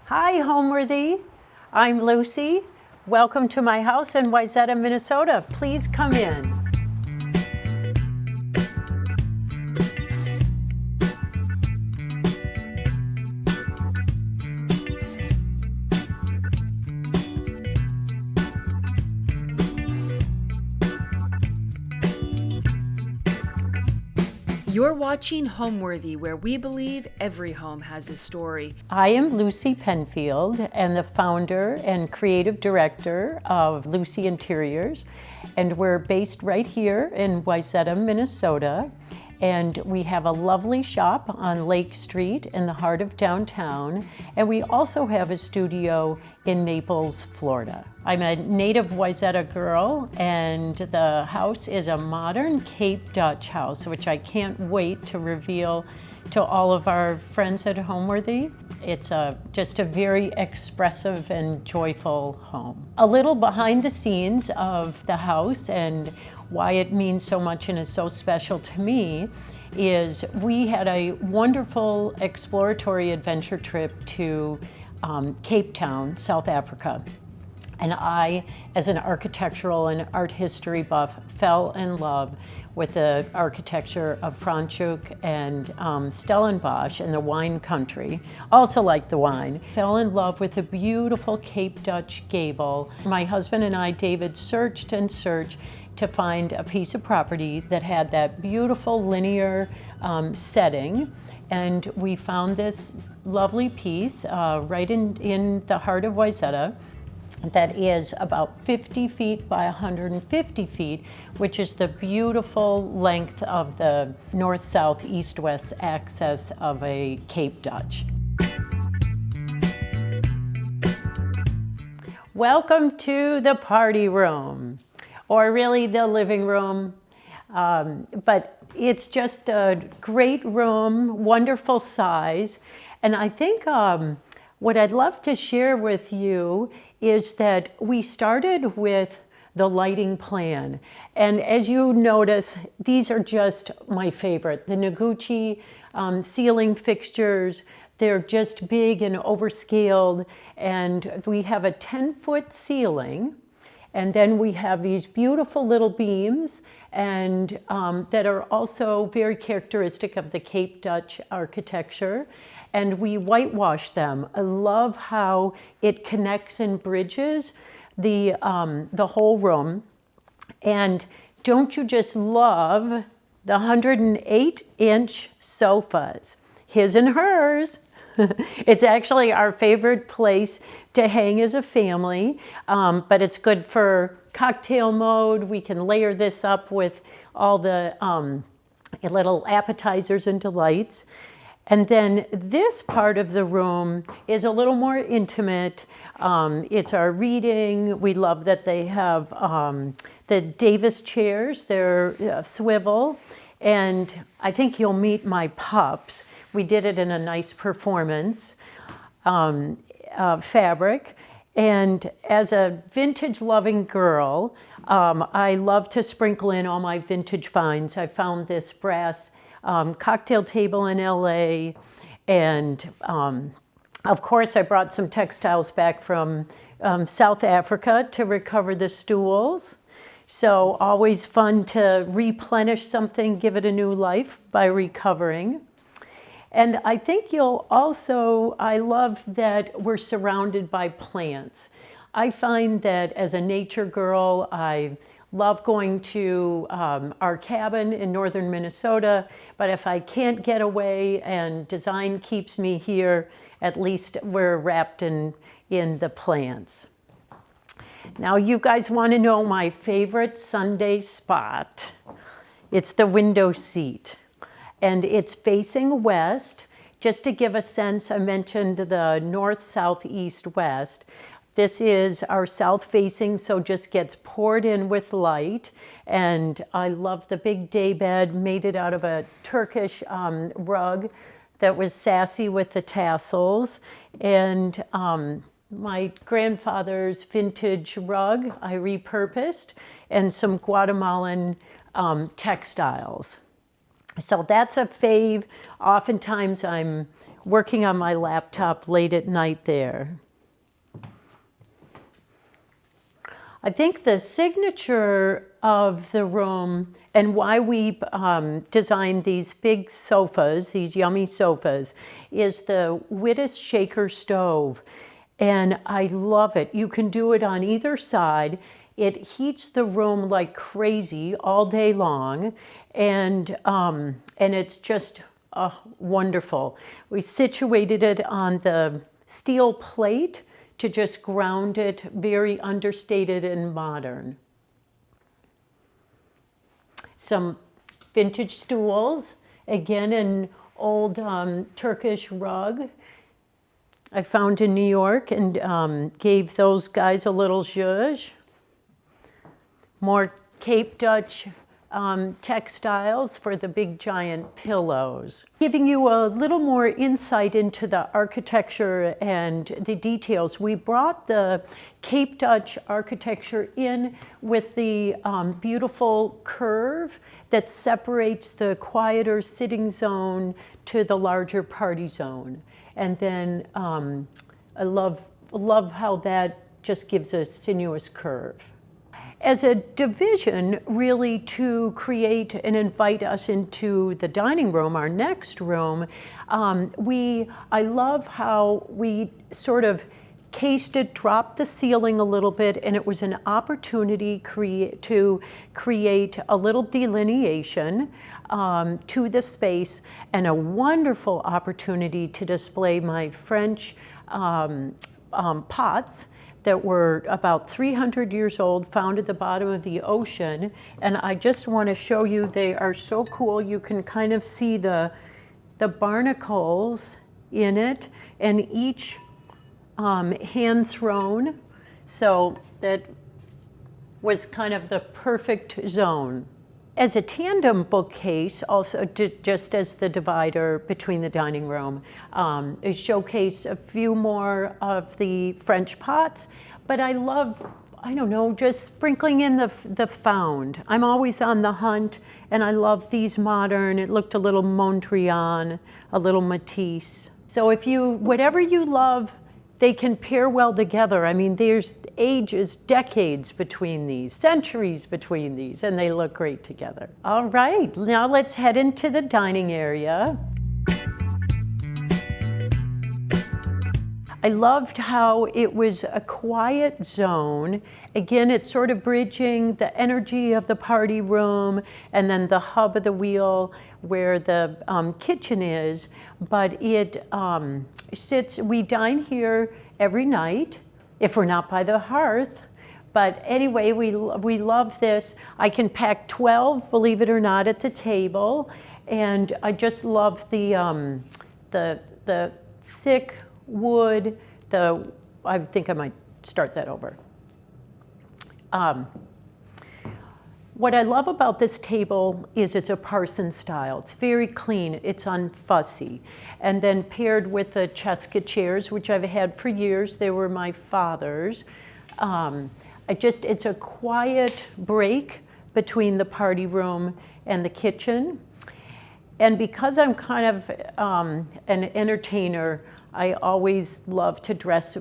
Hi, Homeworthy. I'm Lucy. Welcome to my house in Wayzata, Minnesota. Please come in. You're watching Homeworthy, where we believe every home has a story. I am Lucy Penfield and the founder and creative director of Lucy Interiors. And we're based right here in Wayzata, Minnesota. And we have a lovely shop on Lake Street in the heart of downtown. And we also have a studio in Naples, Florida. I'm a native Wayzata girl, and the house is a modern Cape Dutch house, which I can't wait to reveal to all of our friends at Homeworthy. It's just a very expressive and joyful home. A little behind the scenes of the house and why it means so much and is so special to me is we had a wonderful exploratory adventure trip to Cape Town, South Africa. And I, as an architectural and art history buff, fell in love with the architecture of Franschhoek and Stellenbosch in the wine country. Also like the wine. Fell in love with a beautiful Cape Dutch gable. My husband and I, David, searched and searched to find a piece of property that had that beautiful linear setting. And we found this lovely piece right in the heart of Wayzata that is about 50 feet by 150 feet, which is the beautiful length of the north-south, east-west axis of a Cape Dutch. Welcome to the party room, or really the living room, but it's just a great room, wonderful size. And I think what I'd love to share with you is that we started with the lighting plan. And as you notice, these are just my favorite. The Noguchi ceiling fixtures, they're just big and overscaled. And we have a 10-foot ceiling. And then we have these beautiful little beams and that are also very characteristic of the Cape Dutch architecture. And we whitewash them. I love how it connects and bridges the whole room. And don't you just love the 108-inch sofas, his and hers. It's actually our favorite place to hang as a family, but it's good for cocktail mode. We can layer this up with all the little appetizers and delights. And then this part of the room is a little more intimate. It's our reading. We love that they have the Davis chairs. They're swivel. And I think you'll meet my pups. We did it in a nice performance fabric. And as a vintage loving girl, I love to sprinkle in all my vintage finds. I found this brass cocktail table in LA, and of course I brought some textiles back from South Africa to recover the stools. So always fun to replenish something, give it a new life by recovering. And I think you'll also, I love that we're surrounded by plants. I find that as a nature girl, I love going to our cabin in northern Minnesota, but if I can't get away and design keeps me here, at least we're wrapped in the plants. Now you guys want to know my favorite Sunday spot. It's the window seat, and it's facing west. Just to give a sense, I mentioned the north, south, east, west. This is our south facing, so just gets poured in with light. And I love the big day bed, made it out of a Turkish rug that was sassy with the tassels. And my grandfather's vintage rug I repurposed, and some Guatemalan textiles. So that's a fave. Oftentimes I'm working on my laptop late at night there. I think the signature of the room and why we designed these big sofas, these yummy sofas, is the Wittes shaker stove. And I love it. You can do it on either side. It heats the room like crazy all day long. And it's just wonderful. We situated it on the steel plate to just ground it, very understated and modern. Some vintage stools, again an old Turkish rug I found in New York and gave those guys a little zhuzh. More Cape Dutch textiles for the big giant pillows. Giving you a little more insight into the architecture and the details, we brought the Cape Dutch architecture in with the beautiful curve that separates the quieter sitting zone to the larger party zone. And then I love how that just gives a sinuous curve. As a division, really to create and invite us into the dining room, our next room, I love how we sort of cased it, dropped the ceiling a little bit, and it was an opportunity to create a little delineation to the space and a wonderful opportunity to display my French pots that were about 300 years old, found at the bottom of the ocean. And I just want to show you, they are so cool. You can kind of see the barnacles in it, and each hand thrown. So that was kind of the perfect zone. As a tandem bookcase, also just as the divider between the dining room, it showcased a few more of the French pots, but I love, I don't know, just sprinkling in the found. I'm always on the hunt, and I love these modern. It looked a little Mondrian, a little Matisse. So whatever you love, they can pair well together. I mean, there's ages, decades between these, centuries between these, and they look great together. All right, now let's head into the dining area. I loved how it was a quiet zone. Again, it's sort of bridging the energy of the party room and then the hub of the wheel where the kitchen is, but it we dine here every night if we're not by the hearth. But anyway, we love this. I can pack 12, believe it or not, at the table, and I just love the thick wood. I think I might start that over. What I love about this table is it's a Parson style. It's very clean, it's unfussy. And then paired with the Cheska chairs, which I've had for years. They were my father's. It's a quiet break between the party room and the kitchen. And because I'm kind of an entertainer, I always love to dress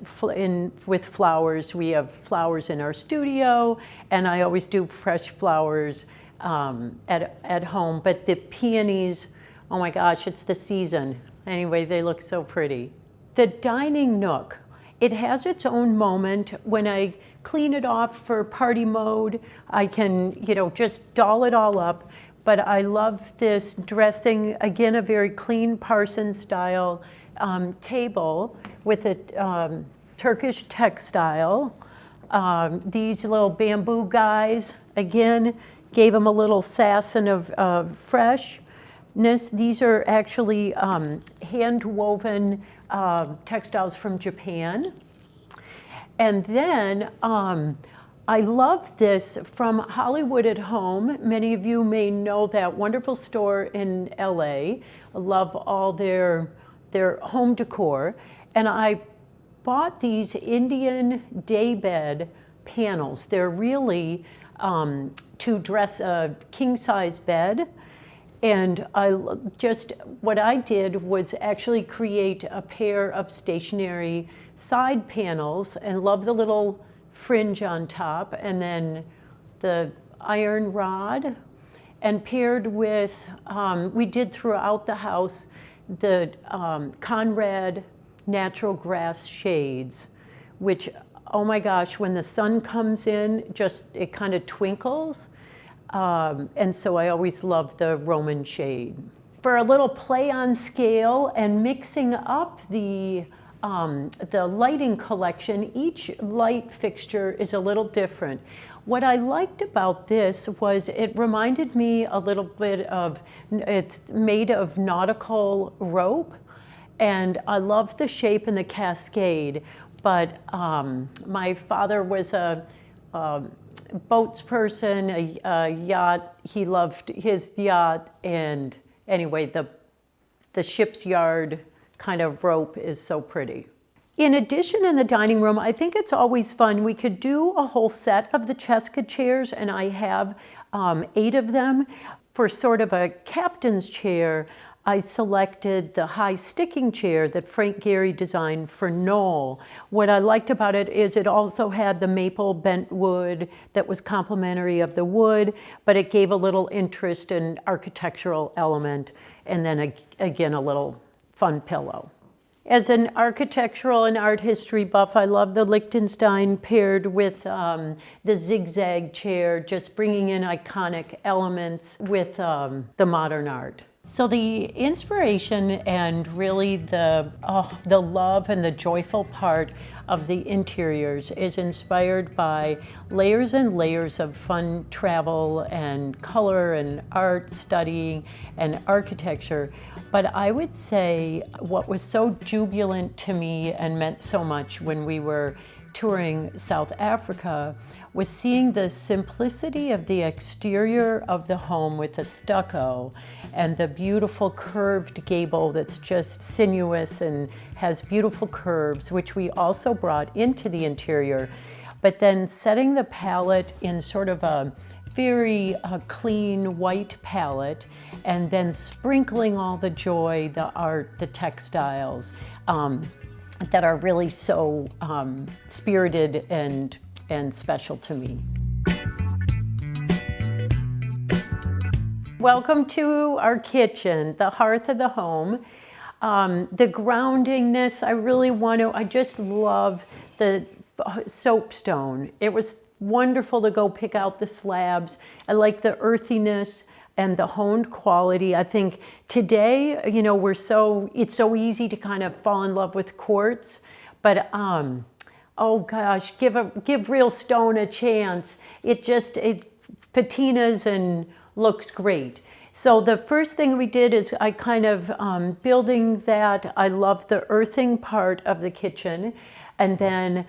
with flowers. We have flowers in our studio, and I always do fresh flowers at home. But the peonies, oh my gosh, it's the season. Anyway, they look so pretty. The dining nook, it has its own moment. When I clean it off for party mode, I can, just doll it all up. But I love this dressing, again, a very clean Parson style table with a Turkish textile. These little bamboo guys, again, gave them a little sass and of freshness. These are actually hand-woven textiles from Japan. And then I love this from Hollywood at Home. Many of you may know that wonderful store in LA. I love all their home decor. And I bought these Indian daybed panels. They're really to dress a king-size bed. And just what I did was actually create a pair of stationary side panels, and love the little fringe on top, and then the iron rod, and paired with, we did throughout the house, the Conrad natural grass shades, which, oh my gosh, when the sun comes in, just it kind of twinkles. And so I always love the Roman shade. For a little play on scale and mixing up the lighting collection, each light fixture is a little different. What I liked about this was it reminded me a little bit of, it's made of nautical rope, and I love the shape and the cascade, but my father was a boats person, a yacht. He loved his yacht, and anyway, the ship's yard kind of rope is so pretty. In addition, in the dining room, I think it's always fun. We could do a whole set of the Cheska chairs, and I have 8 of them. For sort of a captain's chair, I selected the high sticking chair that Frank Gehry designed for Noel. What I liked about it is it also had the maple bent wood that was complementary of the wood, but it gave a little interest and architectural element, and then again a little fun pillow. As an architectural and art history buff, I love the Liechtenstein paired with the zigzag chair, just bringing in iconic elements with the modern art. So the inspiration and really the love and the joyful part of the interiors is inspired by layers and layers of fun travel and color and art studying and architecture. But I would say what was so jubilant to me and meant so much when we were touring South Africa was seeing the simplicity of the exterior of the home with the stucco and the beautiful curved gable that's just sinuous and has beautiful curves, which we also brought into the interior. But then setting the palette in sort of a very clean white palette, and then sprinkling all the joy, the art, the textiles, that are really so spirited and special to me. Welcome to our kitchen, the hearth of the home. The groundingness, I just love the soapstone. It was wonderful to go pick out the slabs. I like the earthiness and the honed quality. I think today, it's so easy to kind of fall in love with quartz, but oh gosh, give real stone a chance. It patinas and looks great. So the first thing we did is I kind of building that. I love the earthing part of the kitchen, and then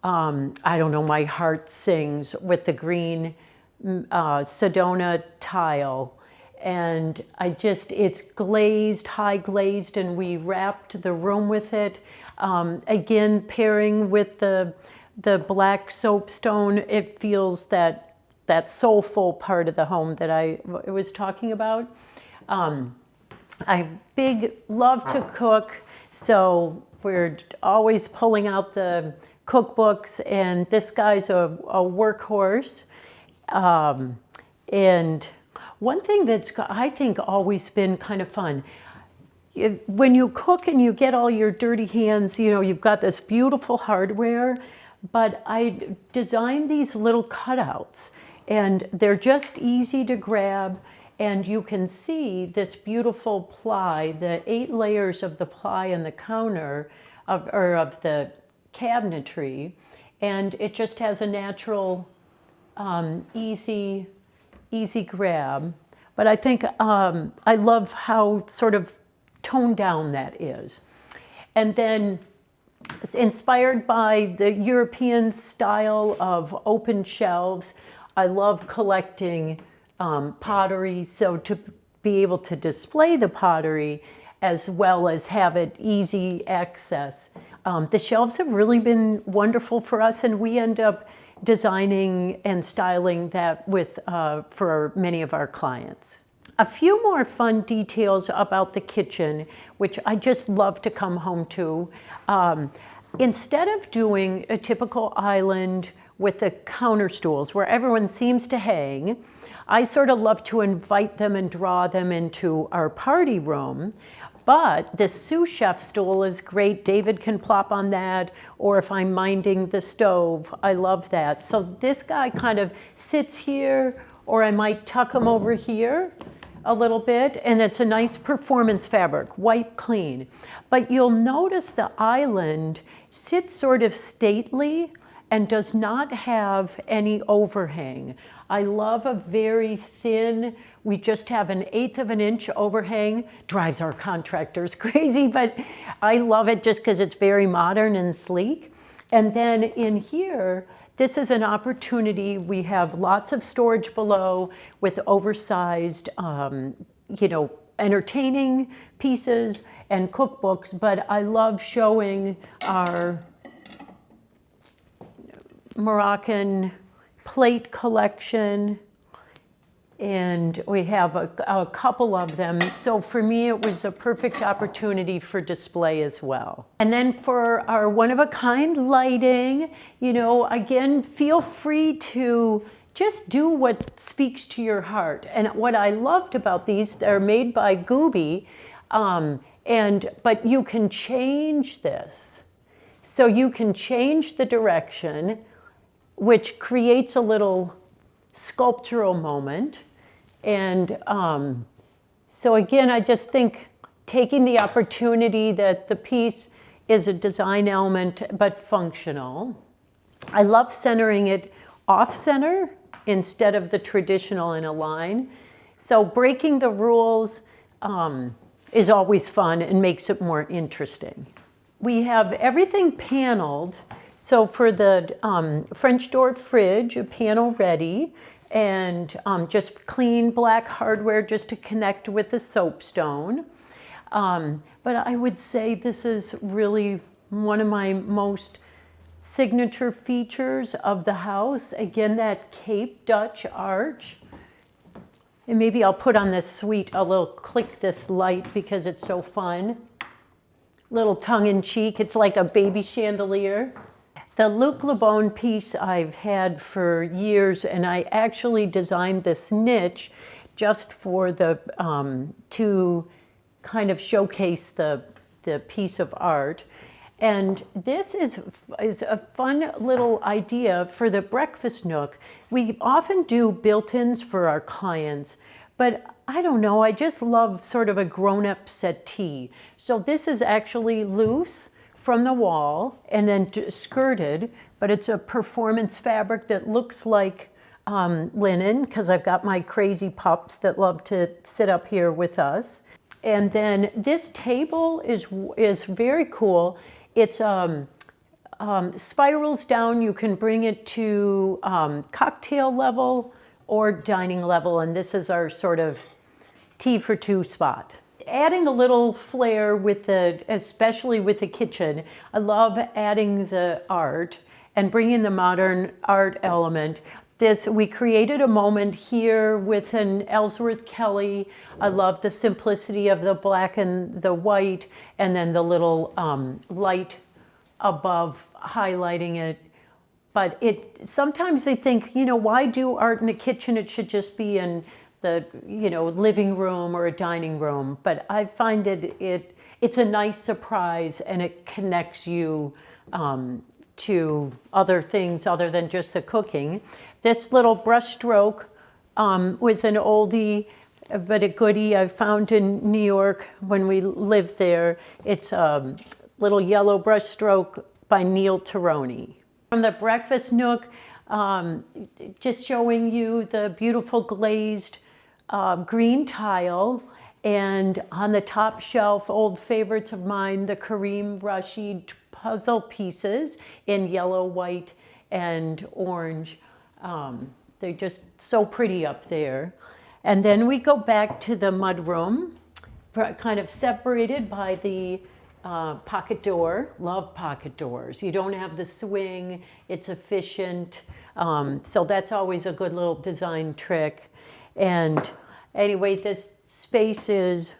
I don't know, my heart sings with the green Sedona tile, and it's glazed, high glazed, and we wrapped the room with it. Again, pairing with the black soapstone, it feels that soulful part of the home that I was talking about. I love to cook, so we're always pulling out the cookbooks, and this guy's a workhorse. And one thing that's, I think, always been kind of fun, when you cook and you get all your dirty hands, you've got this beautiful hardware, but I designed these little cutouts, and they're just easy to grab, and you can see this beautiful ply, the 8 layers of the ply in the counter, of the cabinetry, and it just has a natural, easy grab. But I think I love how sort of toned down that is. And then it's inspired by the European style of open shelves. I love collecting pottery, so to be able to display the pottery as well as have it easy access. The shelves have really been wonderful for us, and we end up designing and styling that with for many of our clients. A few more fun details about the kitchen, which I just love to come home to. Instead of doing a typical island with the counter stools where everyone seems to hang, I sort of love to invite them and draw them into our party room. But the sous chef stool is great. David can plop on that, or if I'm minding the stove, I love that. So this guy kind of sits here, or I might tuck him over here a little bit, and it's a nice performance fabric, white clean. But you'll notice the island sits sort of stately and does not have any overhang. I love a very thin, we just have 1/8 of an inch overhang. Drives our contractors crazy, but I love it just because it's very modern and sleek. And then in here, this is an opportunity. We have lots of storage below with oversized, entertaining pieces and cookbooks, but I love showing our Moroccan plate collection, and we have a couple of them. So for me, it was a perfect opportunity for display as well. And then for our one-of-a-kind lighting, again, feel free to just do what speaks to your heart. And what I loved about these, they're made by Gooby, but you can change this. So you can change the direction, which creates a little sculptural moment. And so again, I just think taking the opportunity that the piece is a design element, but functional. I love centering it off center instead of the traditional in a line. So breaking the rules is always fun and makes it more interesting. We have everything paneled. So for the French door fridge, a panel ready, and just clean black hardware just to connect with the soapstone. But I would say this is really one of my most signature features of the house. Again, that Cape Dutch arch. And maybe I'll put on this suite, I'll click this light because it's so fun. Little tongue-in-cheek, it's like a baby chandelier. The Luc Le Bon piece I've had for years, and I actually designed this niche just for to kind of showcase the piece of art. And this is a fun little idea for the breakfast nook. We often do built-ins for our clients, but I don't know, I just love sort of a grown-up settee. So this is actually loose from the wall and then skirted, but it's a performance fabric that looks like linen, because I've got my crazy pups that love to sit up here with us. And then this table is very cool. It's spirals down. You can bring it to cocktail level or dining level, and this is our sort of tea for two spot. Adding a little flair with especially with the kitchen, I love adding the art and bringing the modern art element. We created a moment here with an Ellsworth Kelly. I love the simplicity of the black and the white, and then the little light above highlighting it. But sometimes I think, why do art in a kitchen? It should just be in the living room or a dining room. But I find it's a nice surprise, and it connects you to other things other than just the cooking. This little brush stroke was an oldie, but a goodie I found in New York when we lived there. It's a little yellow brush stroke by Neil Taroni. From the breakfast nook, just showing you the beautiful glazed green tile, and on the top shelf, old favorites of mine, the Kareem Rashid puzzle pieces in yellow, white, and orange. They're just so pretty up there. And then we go back to the mudroom, kind of separated by the pocket door. Love pocket doors. You don't have the swing, it's efficient. So that's always a good little design trick. And Anyway, this space is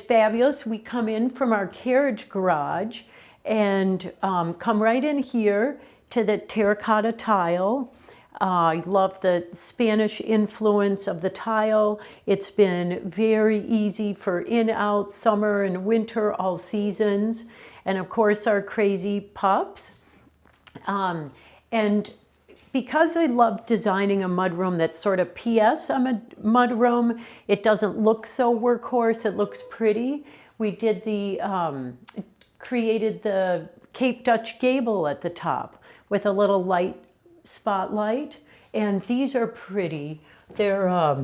fabulous. We come in from our carriage garage and come right in here to the terracotta tile. I love the Spanish influence of the tile. It's been very easy for in, out, summer and winter, all seasons. And of course our crazy pups. And because I love designing a mudroom that's sort of PS on a mudroom, it doesn't look so workhorse, it looks pretty. We did created the Cape Dutch gable at the top with a little light spotlight. And these are pretty. They're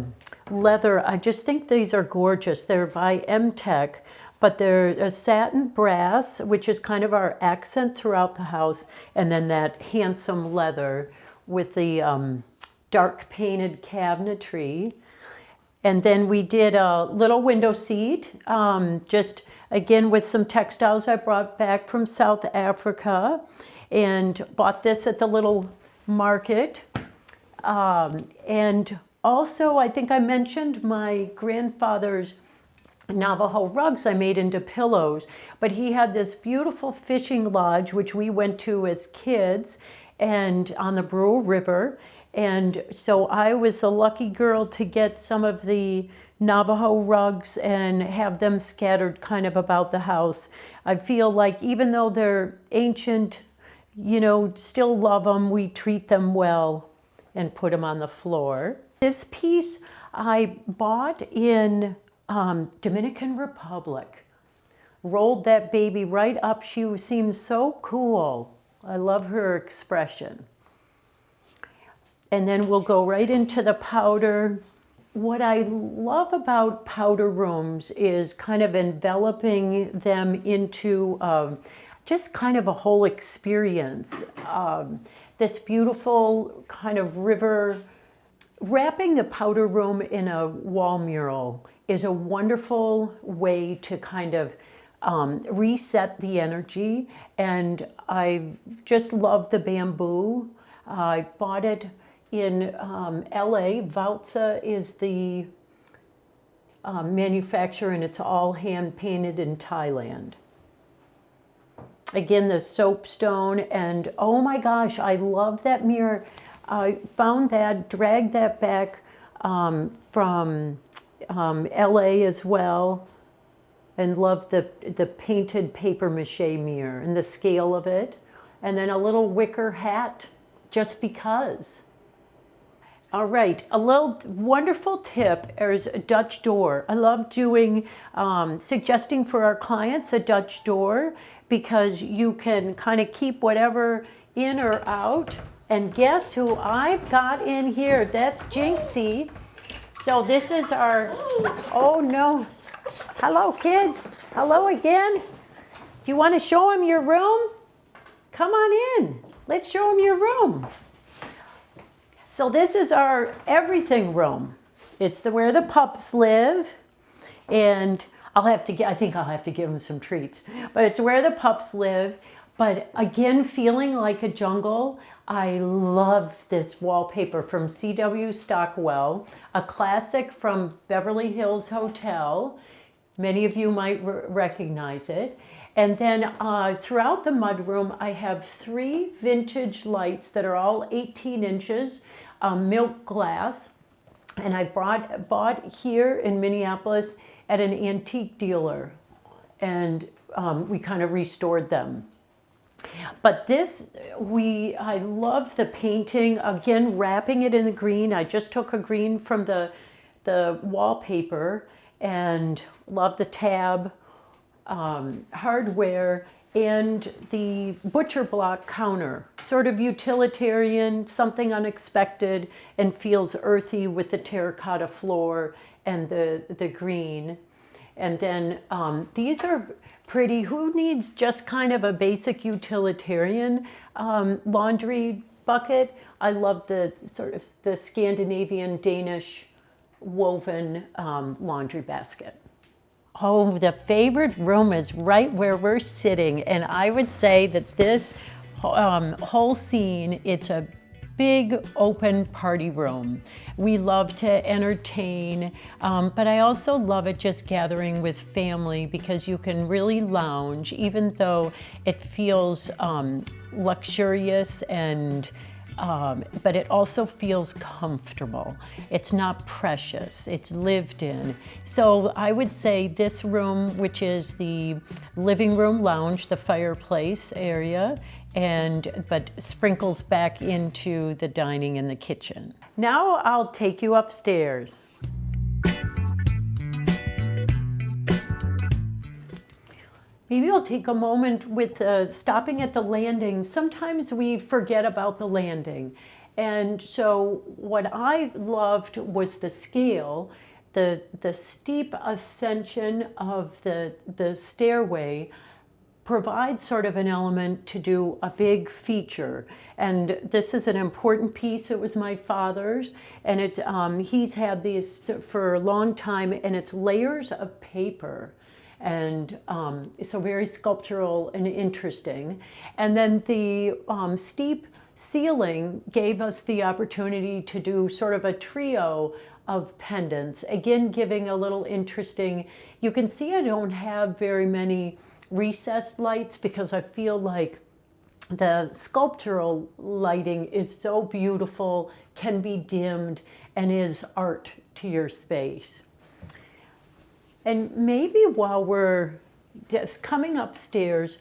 leather. I just think these are gorgeous. They're by M-Tech, but they're a satin brass, which is kind of our accent throughout the house. And then that handsome leather with the dark painted cabinetry. And then we did a little window seat, just again with some textiles I brought back from South Africa, and bought this at the little market. And also, I think I mentioned my grandfather's Navajo rugs I made into pillows, but he had this beautiful fishing lodge, which we went to as kids, and on the Brew River. And so I was the lucky girl to get some of the Navajo rugs and have them scattered kind of about the house. I feel like even though they're ancient, you know, still love them, we treat them well and put them on the floor. This piece I bought in Dominican Republic. Rolled that baby right up. She seems so cool. I love her expression. And then we'll go right into the powder. What I love about powder rooms is kind of enveloping them into just kind of a whole experience. This beautiful kind of river, wrapping the powder room in a wall mural is a wonderful way to kind of reset the energy. And I just love the bamboo. I bought it in LA. Wayzata is the manufacturer, and it's all hand painted in Thailand. Again, the soapstone, and oh my gosh, I love that mirror. I found that, dragged that back from LA as well, and love the painted paper mache mirror and the scale of it. And then a little wicker hat, just because. All right, a little wonderful tip is a Dutch door. I love doing, suggesting for our clients a Dutch door, because you can kind of keep whatever in or out. And guess who I've got in here? That's Jinxie. So this is our, oh no. Hello kids, hello again. Do you want to show them your room? Come on in, let's show them your room. So this is our everything room. It's where the pups live, and I think I'll have to give them some treats, but it's where the pups live. But again, feeling like a jungle. I love this wallpaper from C.W. Stockwell, a classic from Beverly Hills Hotel. Many of you might recognize it. And then throughout the mudroom, I have 3 vintage lights that are all 18 inches, milk glass. And I bought here in Minneapolis at an antique dealer. And we kind of restored them. But this, I love the painting, again, wrapping it in the green. I just took a green from the wallpaper, and love the tab, hardware, and the butcher block counter. Sort of utilitarian, something unexpected, and feels earthy with the terracotta floor and the green. And then these are pretty. Who needs just kind of a basic utilitarian laundry bucket? I love the sort of the Scandinavian Danish woven laundry basket. Oh, the favorite room is right where we're sitting, and I would say that this whole scene, it's a big open party room. We love to entertain, but I also love it just gathering with family because you can really lounge, even though it feels luxurious and but it also feels comfortable. It's not precious, it's lived in. So I would say this room, which is the living room lounge, the fireplace area, but sprinkles back into the dining and the kitchen. Now I'll take you upstairs. Maybe I'll take a moment with stopping at the landing. Sometimes we forget about the landing. And so what I loved was the scale, the steep ascension of the stairway provides sort of an element to do a big feature. And this is an important piece. It was my father's, and he's had these for a long time, and it's layers of paper. And so very sculptural and interesting. And then the steep ceiling gave us the opportunity to do sort of a trio of pendants, again giving a little interesting, you can see I don't have very many recessed lights because I feel like the sculptural lighting is so beautiful, can be dimmed, and is art to your space. And maybe while we're just coming upstairs,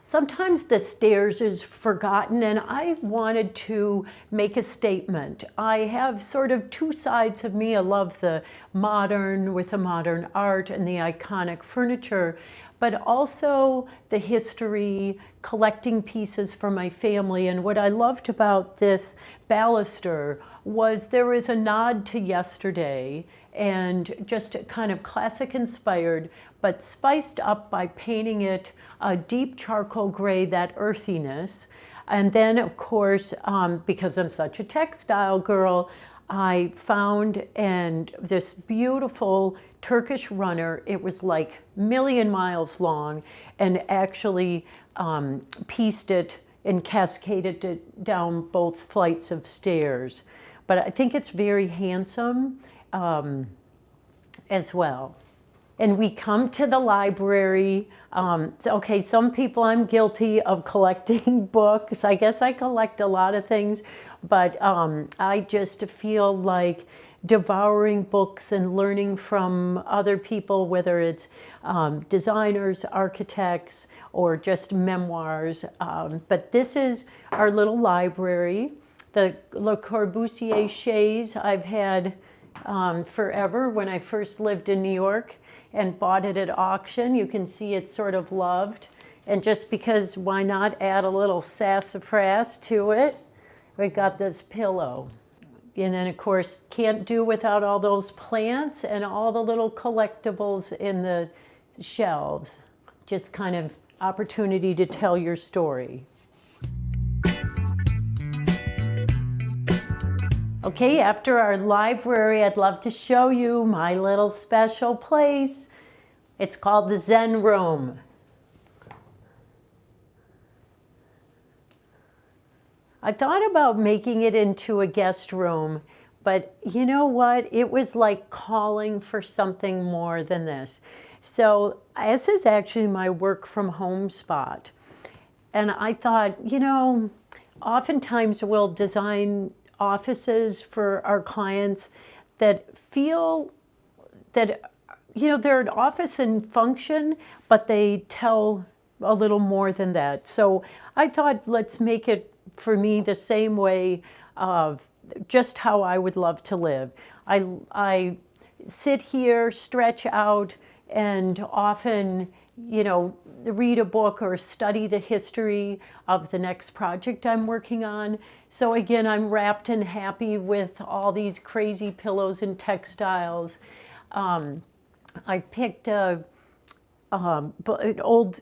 sometimes the stairs is forgotten, and I wanted to make a statement. I have sort of two sides of me. I love the modern with the modern art and the iconic furniture, but also the history, collecting pieces for my family. And what I loved about this baluster was there was a nod to yesterday, and just kind of classic inspired, but spiced up by painting it a deep charcoal gray, that earthiness. And then of course, because I'm such a textile girl, I found this beautiful Turkish runner. It was like a million miles long, and actually pieced it and cascaded it down both flights of stairs. But I think it's very handsome as well. And we come to the library. Okay, some people, I'm guilty of collecting books. I guess I collect a lot of things, but I just feel like devouring books and learning from other people, whether it's designers, architects, or just memoirs. But this is our little library. The Le Corbusier chaise I've had forever. When I first lived in New York and bought it at auction, you can see it's sort of loved. And just because, why not add a little sassafras to it? We got this pillow. And then of course, can't do without all those plants and all the little collectibles in the shelves. Just kind of opportunity to tell your story. Okay, after our library, I'd love to show you my little special place. It's called the Zen Room. I thought about making it into a guest room, but you know what? It was like calling for something more than this. So this is actually my work from home spot. And I thought, oftentimes we'll design offices for our clients that feel that, they're an office in function, but they tell a little more than that. So I thought, let's make it for me the same way of just how I would love to live. I sit here, stretch out, and often, read a book or study the history of the next project I'm working on. So again, I'm wrapped and happy with all these crazy pillows and textiles. I picked an old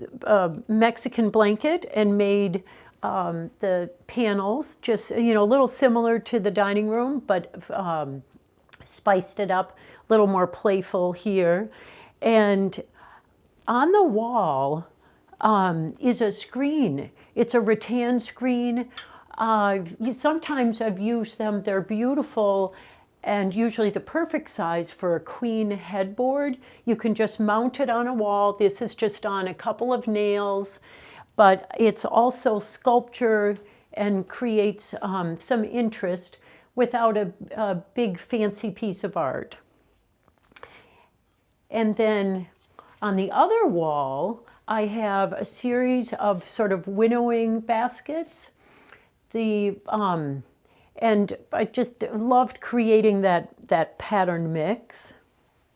Mexican blanket and made the panels just, a little similar to the dining room, but spiced it up, a little more playful here. And on the wall is a screen. It's a rattan screen. Sometimes I've used them. They're beautiful and usually the perfect size for a queen headboard. You can just mount it on a wall. This is just on a couple of nails, but it's also sculpture and creates some interest without a big fancy piece of art. And then on the other wall, I have a series of sort of winnowing baskets. And I just loved creating that pattern mix.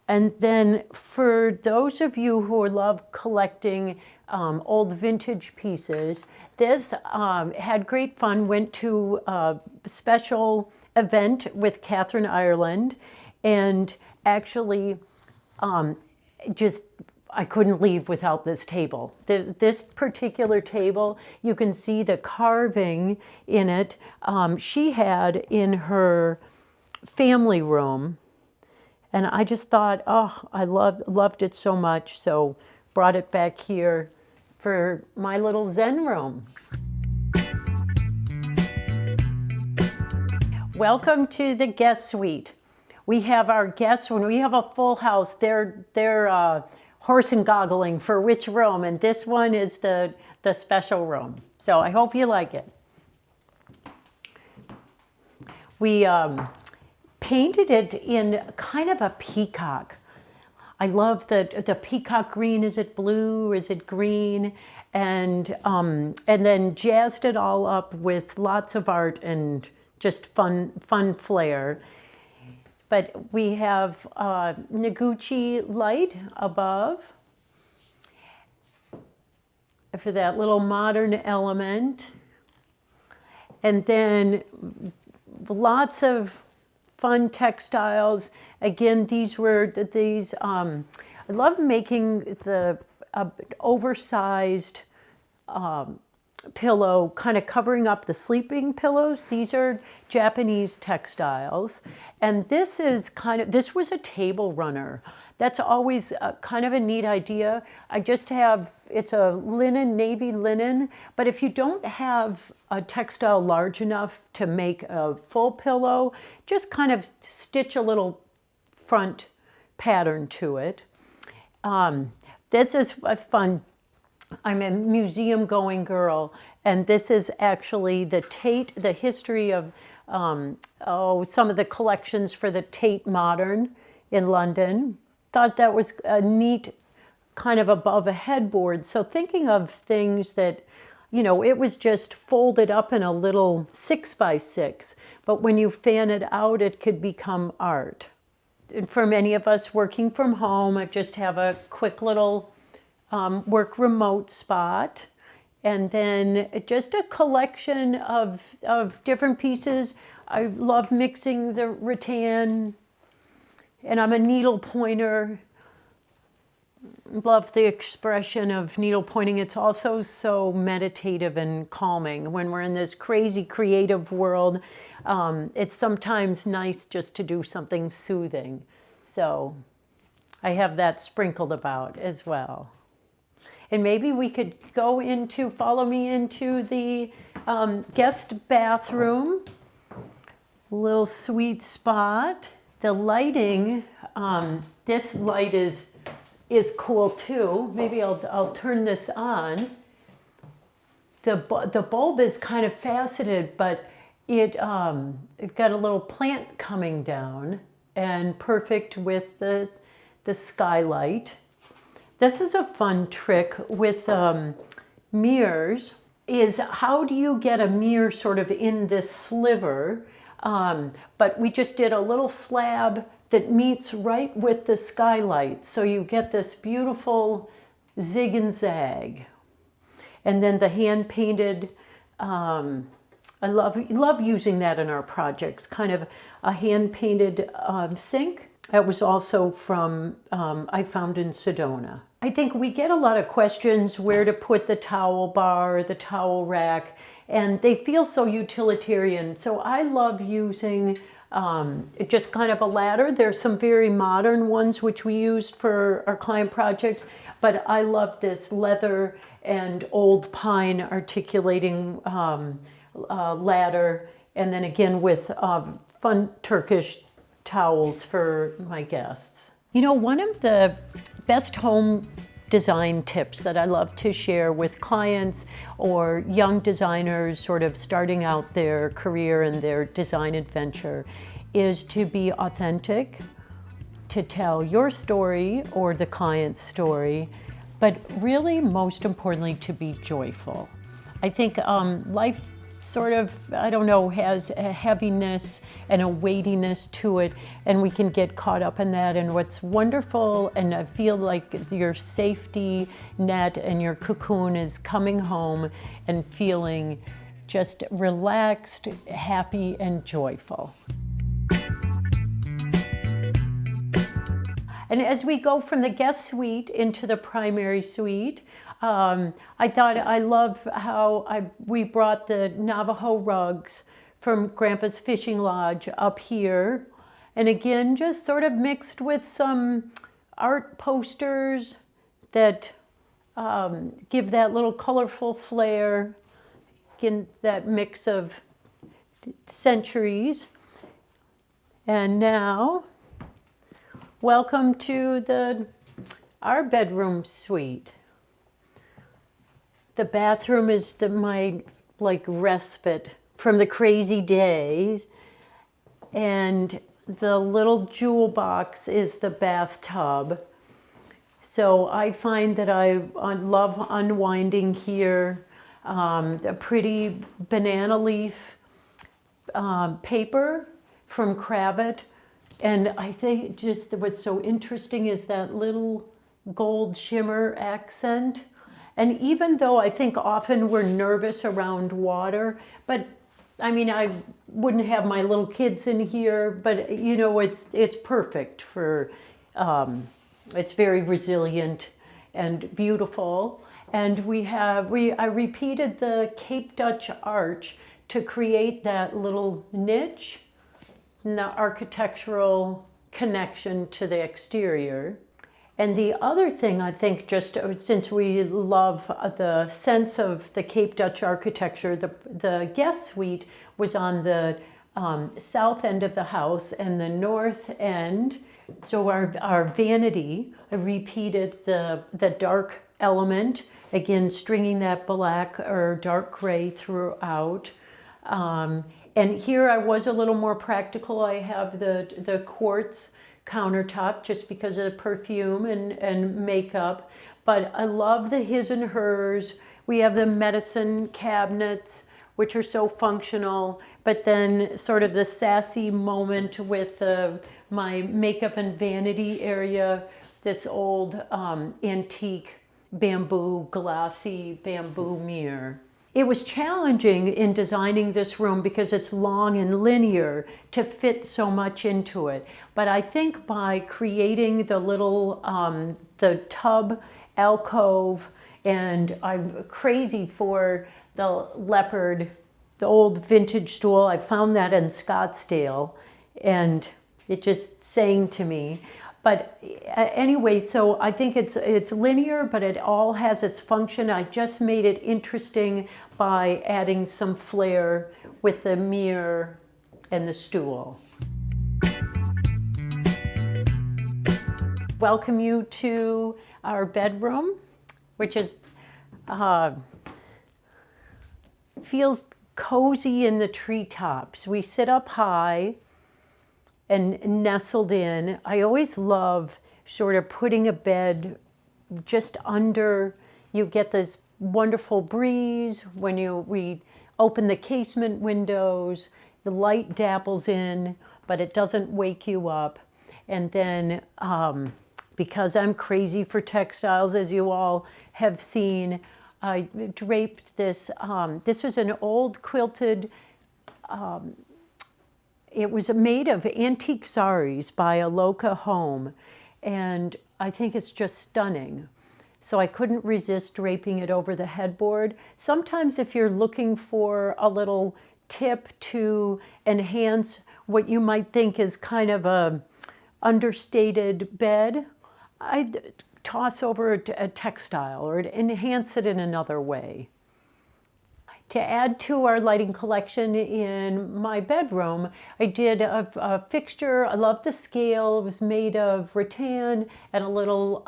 And then for those of you who love collecting old vintage pieces, this had great fun. Went to a special event with Catherine Ireland, and actually I couldn't leave without this table. This particular table, you can see the carving in it. She had in her family room, and I just thought, oh, I loved it so much, so brought it back here for my little Zen room. Welcome to the guest suite. We have our guests, when we have a full house, they're horse and goggling for which room, and this one is the special room. So I hope you like it. We painted it in kind of a peacock. I love the peacock green. Is it blue? Is it green? And then jazzed it all up with lots of art and just fun flair. But we have Noguchi light above for that little modern element. And then lots of fun textiles. Again, I love making the oversized pillow, kind of covering up the sleeping pillows. These are Japanese textiles. And this was a table runner. That's always kind of a neat idea. It's a linen, navy linen, but if you don't have a textile large enough to make a full pillow, just kind of stitch a little front pattern to it. This is fun. I'm a museum going girl, and this is actually the history of some of the collections for the Tate Modern in London. Thought that was a neat kind of above a headboard. So thinking of things that, it was just folded up in a little 6x6, but when you fan it out, it could become art. And for many of us working from home, I just have a quick little work remote spot, and then just a collection of different pieces. I love mixing the rattan, and I'm a needle pointer. Love the expression of needle pointing. It's also so meditative and calming. When we're in this crazy creative world, it's sometimes nice just to do something soothing. So I have that sprinkled about as well. And maybe we could follow me into the guest bathroom. Little sweet spot. The lighting, this light is cool too. Maybe I'll turn this on. The bulb is kind of faceted, but it got a little plant coming down, and perfect with the skylight. This is a fun trick with mirrors, is how do you get a mirror sort of in this sliver? But we just did a little slab that meets right with the skylight. So you get this beautiful zig and zag. And then the hand-painted, I love using that in our projects, kind of a hand-painted sink. That was also from, I found in Sedona. I think we get a lot of questions where to put the towel bar, the towel rack, and they feel so utilitarian. So I love using just kind of a ladder. There's some very modern ones which we used for our client projects, but I love this leather and old pine articulating ladder, and then again with fun Turkish towels for my guests. You know, one of the best home design tips that I love to share with clients or young designers sort of starting out their career and their design adventure is to be authentic, to tell your story or the client's story, but really most importantly to be joyful. I think life sort of, I don't know, has a heaviness and a weightiness to it, and we can get caught up in that. And what's wonderful, and I feel like your safety net and your cocoon is coming home and feeling just relaxed, happy, and joyful. And as we go from the guest suite into the primary suite, I thought I love how we brought the Navajo rugs from Grandpa's Fishing Lodge up here. And again, just sort of mixed with some art posters that give that little colorful flair, again, that mix of centuries. And now, welcome to our bedroom suite. The bathroom is my respite from the crazy days, and the little jewel box is the bathtub. So I find that I love unwinding here. A pretty banana leaf paper from Cravat. And I think just what's so interesting is that little gold shimmer accent. And even though I think often we're nervous around water, but I mean, I wouldn't have my little kids in here, but you know, it's perfect for, it's very resilient and beautiful. And I repeated the Cape Dutch arch to create that little niche, and the architectural connection to the exterior. And the other thing, I think, just since we love the sense of the Cape Dutch architecture, the guest suite was on the south end of the house and the north end. So our vanity, I repeated the dark element, again, stringing that black or dark gray throughout. And here I was a little more practical. I have the quartz countertop just because of the perfume and makeup. But I love the his and hers. We have the medicine cabinets, which are so functional, but then sort of the sassy moment with my makeup and vanity area, this old antique bamboo, glossy bamboo mirror. It was challenging in designing this room because it's long and linear to fit so much into it. But I think by creating the little, the tub alcove, and I'm crazy for the leopard, the old vintage stool. I found that in Scottsdale, and it just sang to me. But anyway, so I think it's linear, but it all has its function. I just made it interesting by adding some flair with the mirror and the stool. Welcome you to our bedroom, which is feels cozy in the treetops. We sit up high and nestled in. I always love sort of putting a bed just under. You get this wonderful breeze when we open the casement windows. The light dabbles in, but it doesn't wake you up. And then because I'm crazy for textiles, as you all have seen, I draped this. This was an old quilted, it was made of antique saris by Aloka Home, and I think it's just stunning. So I couldn't resist draping it over the headboard. Sometimes if you're looking for a little tip to enhance what you might think is kind of a understated bed, I'd toss over a textile or enhance it in another way. to add to our lighting collection in my bedroom, I did a fixture. I love the scale. It was made of rattan and a little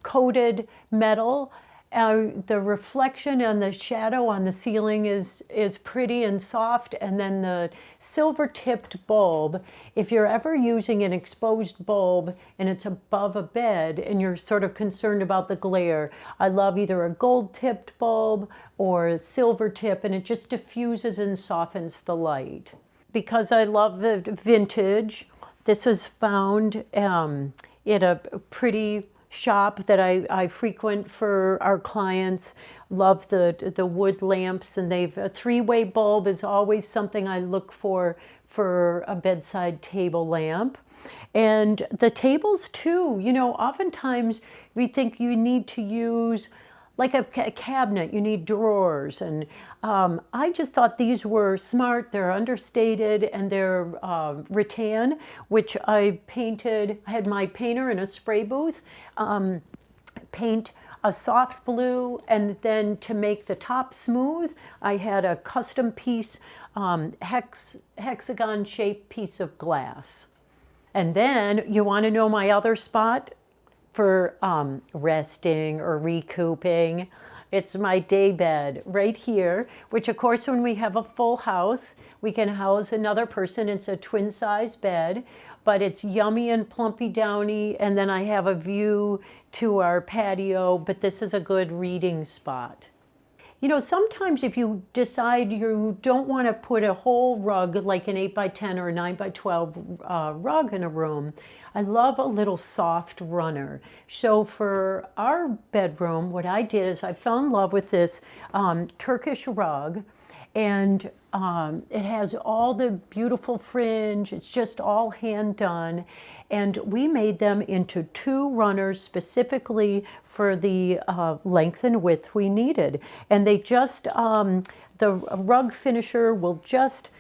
coated metal. The reflection and the shadow on the ceiling is pretty and soft, and then the silver tipped bulb, if you're ever using an exposed bulb and it's above a bed and you're sort of concerned about the glare, I love either a gold tipped bulb or a silver tip, and it just diffuses and softens the light. Because I love the vintage, this was found in a pretty shop that I frequent for our clients. Love the wood lamps, and they've a three-way bulb is always something I look for a bedside table lamp. And the tables too, you know, oftentimes we think you need to use like a cabinet, you need drawers. And I just thought these were smart, they're understated, and they're rattan, which I painted. I had my painter in a spray booth paint a soft blue, and then to make the top smooth, I had a custom piece, hexagon shaped piece of glass. And then you want to know my other spot for resting or recouping. It's my day bed right here, which of course when we have a full house, we can house another person. It's a twin size bed, but it's yummy and plumpy downy. And then I have a view to our patio, but this is a good reading spot. You know, sometimes if you decide you don't want to put a whole rug, like an 8x10 or a 9x12 rug in a room, I love a little soft runner. So for our bedroom, what I did is I fell in love with this Turkish rug, and it has all the beautiful fringe. It's just all hand done. And we made them into two runners specifically for the length and width we needed. And they just, the rug finisher will just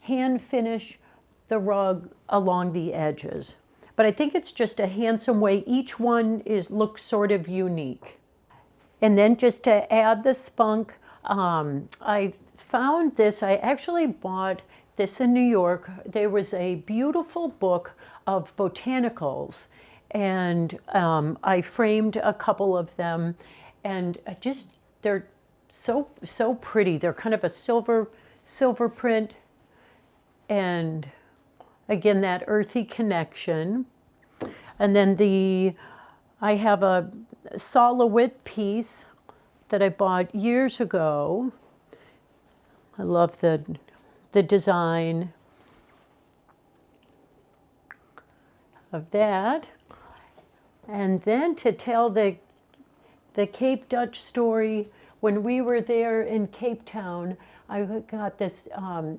hand finish the rug along the edges. But I think it's just a handsome way. Each one looks sort of unique. And then just to add the spunk, I found this. I actually bought this in New York. There was a beautiful book of botanicals, and I framed a couple of them, and they're so pretty. They're kind of a silver print, and again that earthy connection. And then I have a Solowit piece that I bought years ago. I love the design of that. And then to tell the Cape Dutch story, when we were there in Cape Town, I got this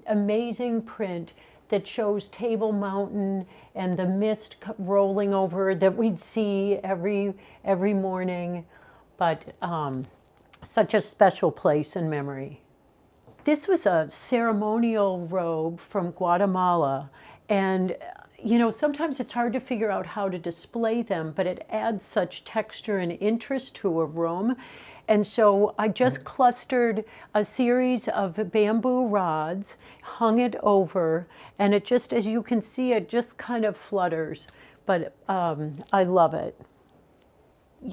amazing print that shows Table Mountain and the mist rolling over that we'd see every morning. But such a special place in memory. This was a ceremonial robe from Guatemala, and you know, sometimes it's hard to figure out how to display them, but it adds such texture and interest to a room. And so I just clustered a series of bamboo rods, hung it over, and it just, as you can see, it just kind of flutters, but I love it.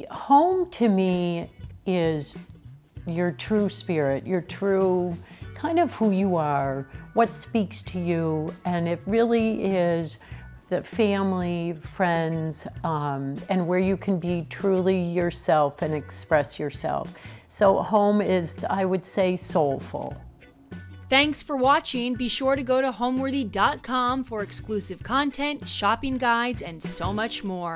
Home to me is your true spirit, your true kind of who you are, what speaks to you, and it really is the family, friends, and where you can be truly yourself and express yourself. So home is, I would say, soulful. Thanks for watching. Be sure to go to homeworthy.com for exclusive content, shopping guides, and so much more.